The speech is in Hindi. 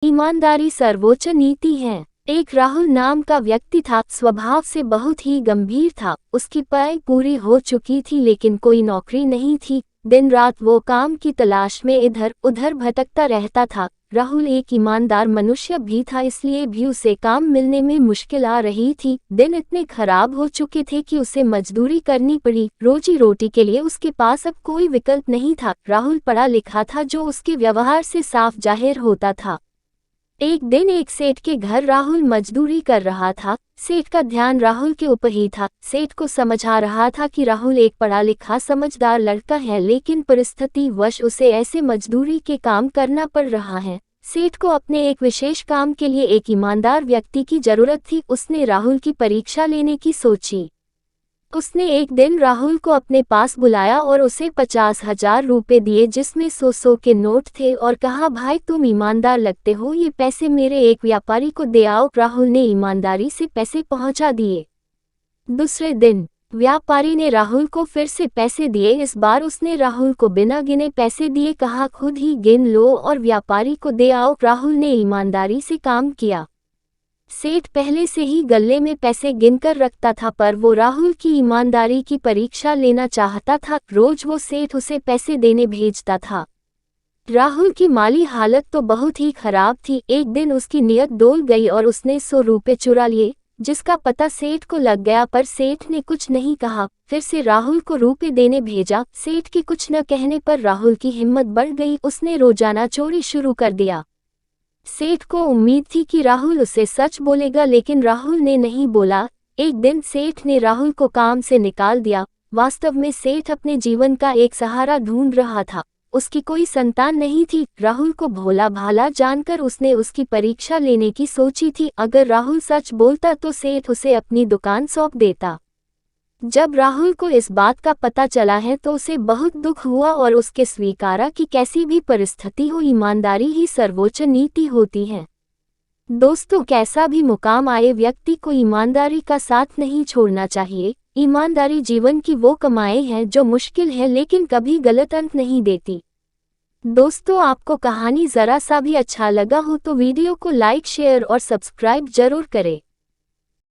ईमानदारी सर्वोच्च नीति है। एक राहुल नाम का व्यक्ति था, स्वभाव से बहुत ही गंभीर था। उसकी पढ़ाई पूरी हो चुकी थी लेकिन कोई नौकरी नहीं थी। दिन रात वो काम की तलाश में इधर उधर भटकता रहता था। राहुल एक ईमानदार मनुष्य भी था, इसलिए भी उसे काम मिलने में मुश्किल आ रही थी। दिन इतने खराब हो चुके थे कि उसे मजदूरी करनी पड़ी। रोजी रोटी के लिए उसके पास अब कोई विकल्प नहीं था। राहुल पढ़ा लिखा था, जो उसके व्यवहार से साफ जाहिर होता था। एक दिन एक सेठ के घर राहुल मजदूरी कर रहा था। सेठ का ध्यान राहुल के ऊपर ही था। सेठ को समझ आ रहा था कि राहुल एक पढ़ा लिखा समझदार लड़का है, लेकिन परिस्थितिवश उसे ऐसे मजदूरी के काम करना पड़ रहा है। सेठ को अपने एक विशेष काम के लिए एक ईमानदार व्यक्ति की जरूरत थी। उसने राहुल की परीक्षा लेने की सोची। उसने एक दिन राहुल को अपने पास बुलाया और उसे 50,000 रुपए दिए, जिसमें 100 के नोट थे, और कहा, भाई तुम ईमानदार लगते हो, ये पैसे मेरे एक व्यापारी को दे आओ। राहुल ने ईमानदारी से पैसे पहुंचा दिए। दूसरे दिन व्यापारी ने राहुल को फिर से पैसे दिए। इस बार उसने राहुल को बिना गिने पैसे दिए, कहा, खुद ही गिन लो और व्यापारी को दे आओ। राहुल ने ईमानदारी से काम किया। सेठ पहले से ही गल्ले में पैसे गिनकर रखता था, पर वो राहुल की ईमानदारी की परीक्षा लेना चाहता था। रोज वो सेठ उसे पैसे देने भेजता था। राहुल की माली हालत तो बहुत ही खराब थी। एक दिन उसकी नीयत डोल गई और उसने 100 रुपए चुरा लिए, जिसका पता सेठ को लग गया, पर सेठ ने कुछ नहीं कहा। फिर से राहुल को रुपए देने भेजा। सेठ के कुछ न कहने पर राहुल की हिम्मत बढ़ गई। उसने रोजाना चोरी शुरू कर दिया। सेठ को उम्मीद थी कि राहुल उसे सच बोलेगा, लेकिन राहुल ने नहीं बोला। एक दिन सेठ ने राहुल को काम से निकाल दिया। वास्तव में सेठ अपने जीवन का एक सहारा ढूंढ रहा था। उसकी कोई संतान नहीं थी। राहुल को भोला भाला जानकर उसने उसकी परीक्षा लेने की सोची थी। अगर राहुल सच बोलता तो सेठ उसे अपनी दुकान सौंप देता। जब राहुल को इस बात का पता चला है तो उसे बहुत दुख हुआ और उसके स्वीकारा कि कैसी भी परिस्थिति हो, ईमानदारी ही सर्वोच्च नीति होती है। दोस्तों, कैसा भी मुकाम आए, व्यक्ति को ईमानदारी का साथ नहीं छोड़ना चाहिए। ईमानदारी जीवन की वो कमाई है जो मुश्किल है लेकिन कभी गलत अंत नहीं देती। दोस्तों, आपको कहानी जरा सा भी अच्छा लगा हो तो वीडियो को लाइक, शेयर और सब्सक्राइब जरूर करें।